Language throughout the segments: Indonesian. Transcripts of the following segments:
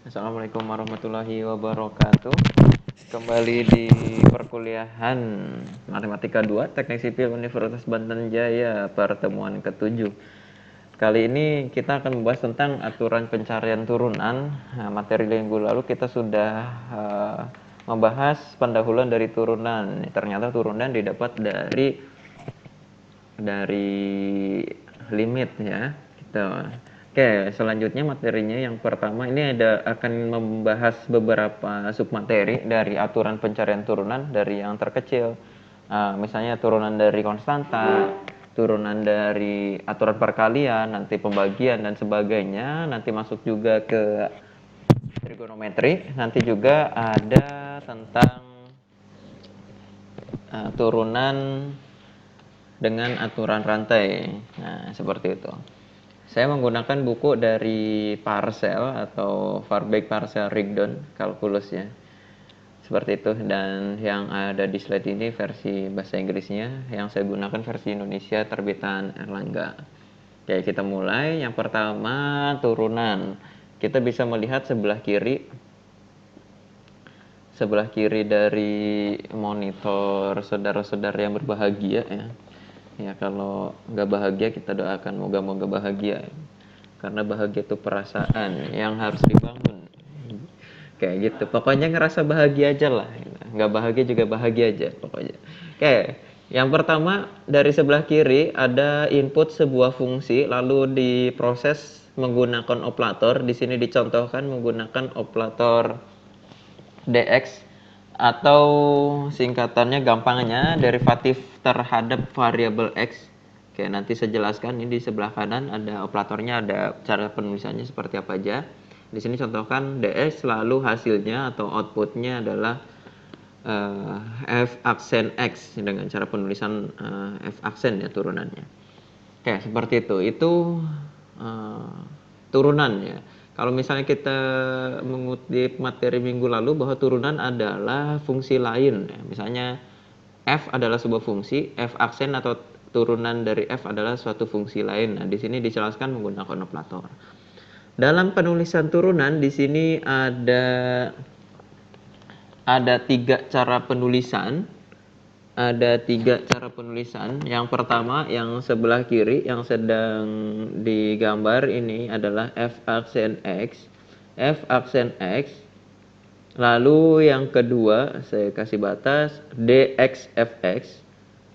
Assalamualaikum warahmatullahi wabarakatuh. Kembali di perkuliahan Matematika 2 Teknik Sipil Universitas Banten Jaya, pertemuan ke-7. Kali ini kita akan membahas tentang aturan pencarian turunan. Nah, materi minggu lalu kita sudah membahas pendahuluan dari turunan. Ternyata turunan didapat dari limit ya. Gitu. Oke, selanjutnya materinya yang pertama ini akan membahas beberapa submateri dari aturan pencarian turunan dari yang terkecil. Misalnya turunan dari konstanta, turunan dari aturan perkalian, nanti pembagian dan sebagainya. Nanti masuk juga ke trigonometri. Nanti juga ada tentang turunan dengan aturan rantai. Nah, seperti itu. Saya menggunakan buku dari Parcel atau Farbeck Parcel Rigdon kalkulus ya. Seperti itu, dan yang ada di slide ini versi bahasa Inggrisnya, yang saya gunakan versi Indonesia terbitan Erlangga. Oke, kita mulai. Yang pertama, turunan. Kita bisa melihat sebelah kiri dari monitor saudara-saudara yang berbahagia ya. Ya, kalau nggak bahagia kita doakan moga-moga bahagia. Karena bahagia itu perasaan yang harus dibangun. Kayak gitu. Pokoknya ngerasa bahagia aja lah. Nggak bahagia juga bahagia aja pokoknya. Oke. Yang pertama dari sebelah kiri ada input sebuah fungsi lalu diproses menggunakan operator. Di sini dicontohkan menggunakan operator dx atau singkatannya gampangnya derivatif terhadap variabel x. Oke, nanti saya jelaskan. Ini di sebelah kanan ada operatornya, ada cara penulisannya seperti apa aja. Di sini contohkan dx lalu hasilnya atau outputnya adalah f aksen x dengan cara penulisan f aksen ya turunannya. Oke, seperti itu. Itu turunan ya. Kalau misalnya kita mengutip materi minggu lalu bahwa turunan adalah fungsi lain ya. Misalnya f adalah sebuah fungsi, f aksen atau turunan dari f adalah suatu fungsi lain. Nah, di sini dijelaskan menggunakan operator. Dalam penulisan turunan di sini ada tiga cara penulisan. Ada tiga cara penulisan. Yang pertama, yang sebelah kiri yang sedang digambar ini adalah f aksen x, f aksen x. Lalu yang kedua saya kasih batas dx fx,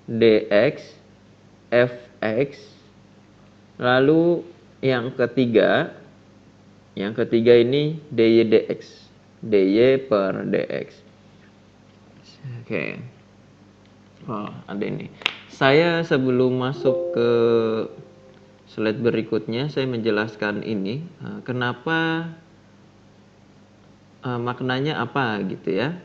dx fx. Lalu yang ketiga ini dy dx, dy per dx. Oke. Oh, ada ini. Saya sebelum masuk ke slide berikutnya, saya menjelaskan ini. Kenapa, maknanya apa gitu ya.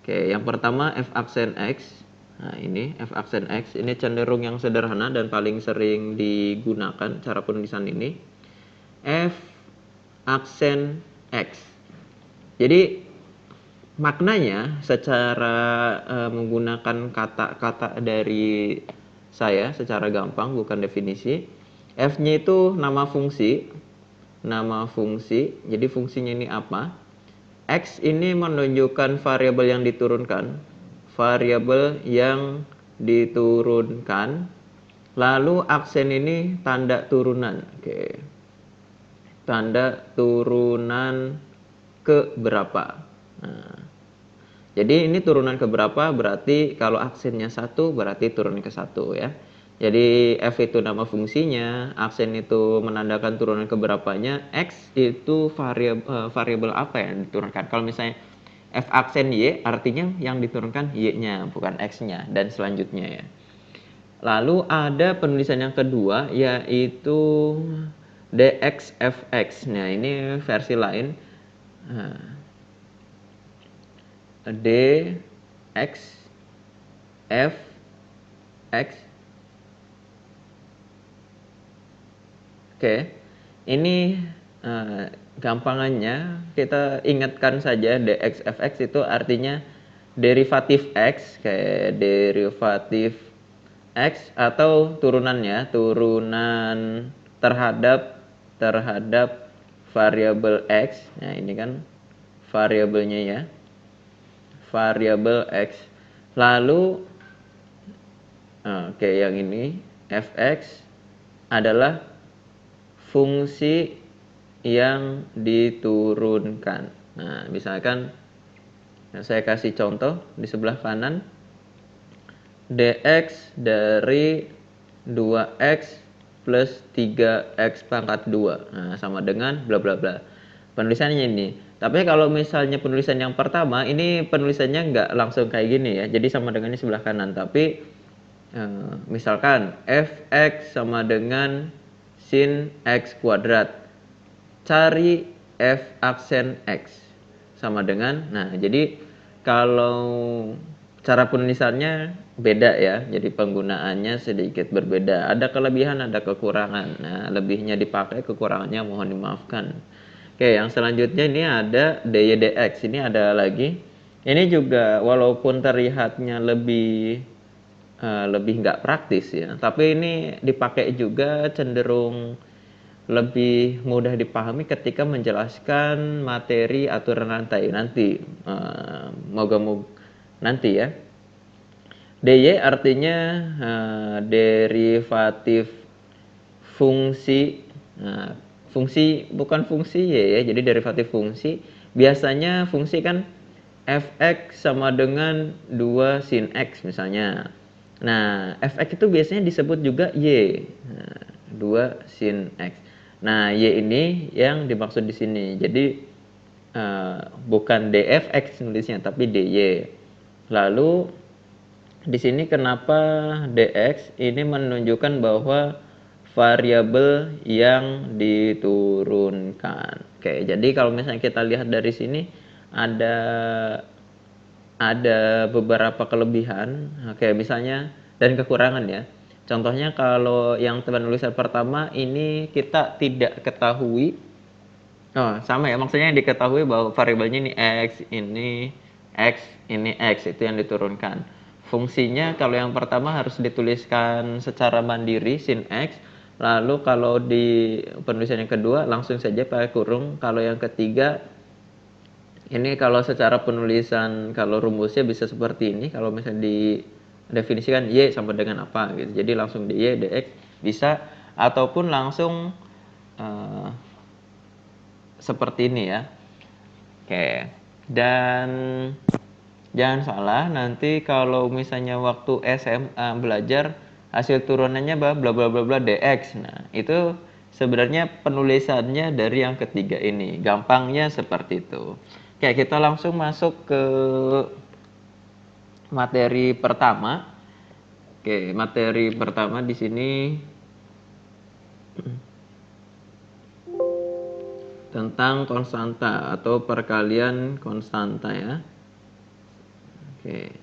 Oke, yang pertama f aksen x. Nah, ini f aksen x. Ini cenderung yang sederhana dan paling sering digunakan cara penulisan ini. F aksen x. Jadi maknanya secara menggunakan kata-kata dari saya secara gampang bukan definisi. F-nya itu nama fungsi. Jadi fungsinya ini apa? X ini menunjukkan variabel yang diturunkan. Lalu aksen ini tanda turunan. Oke. Tanda turunan ke berapa. Nah, jadi ini turunan ke berapa berarti kalau aksennya 1 berarti turun ke 1 ya. Jadi f itu nama fungsinya, aksen itu menandakan turunan ke berapanya, x itu variabel apa yang diturunkan. Kalau misalnya f aksen y artinya yang diturunkan y-nya bukan x-nya dan selanjutnya ya. Lalu ada penulisan yang kedua yaitu dx fx. Nah, ini versi lain. dx fx. Oke. Ini gampangannya kita ingatkan saja dx fx itu artinya derivatif x, kayak derivatif x atau turunannya, turunan terhadap variabel X. Nah, ini kan variabelnya ya. Variabel X. Lalu oke, yang ini fx adalah fungsi yang diturunkan. Nah, misalkan saya kasih contoh di sebelah kanan, dx dari 2x plus 3x pangkat 2. Nah, sama dengan bla bla bla. Penulisannya ini. Tapi kalau misalnya penulisan yang pertama, ini penulisannya nggak langsung kayak gini ya. Jadi sama dengan ini sebelah kanan. Tapi misalkan fx sama dengan sin x kuadrat. Cari f aksen x sama dengan, nah jadi kalau cara penulisannya beda ya, jadi penggunaannya sedikit berbeda, ada kelebihan ada kekurangan. Nah, lebihnya dipakai, kekurangannya mohon dimaafkan. Oke, yang selanjutnya ini ada dy dx. Ini ada lagi, ini juga walaupun terlihatnya lebih nggak praktis ya, tapi ini dipakai juga cenderung lebih mudah dipahami ketika menjelaskan materi aturan rantai nanti. Moga-moga nanti ya. dy artinya derivatif fungsi. Nah, fungsi bukan fungsi y ya, jadi derivatif fungsi. Biasanya fungsi kan fx sama dengan 2 sin x misalnya. Nah, fx itu biasanya disebut juga y. Nah, 2 sin x. Nah, y ini yang dimaksud di sini. Jadi bukan dfx nulisnya tapi dy. Lalu di sini kenapa dx ini menunjukkan bahwa variabel yang diturunkan. Oke, jadi kalau misalnya kita lihat dari sini ada beberapa kelebihan, oke, misalnya, dan kekurangan ya. Contohnya kalau yang penulisan pertama ini kita tidak ketahui, sama ya, maksudnya yang diketahui bahwa variabelnya ini x, ini x, itu yang diturunkan. Fungsinya kalau yang pertama harus dituliskan secara mandiri sin x, lalu kalau di penulisan yang kedua langsung saja pakai kurung. Kalau yang ketiga ini kalau secara penulisan, kalau rumusnya bisa seperti ini, kalau misalnya didefinisikan y sama dengan apa gitu. Jadi langsung dy dx bisa, ataupun langsung seperti ini ya. Oke. Dan jangan salah, nanti kalau misalnya waktu SMA belajar hasil turunannya bla bla bla bla dx. Nah, itu sebenarnya penulisannya dari yang ketiga ini. Gampangnya seperti itu. Oke, kita langsung masuk ke materi pertama. Oke, materi pertama di sini tentang konstanta atau perkalian konstanta ya. Oke.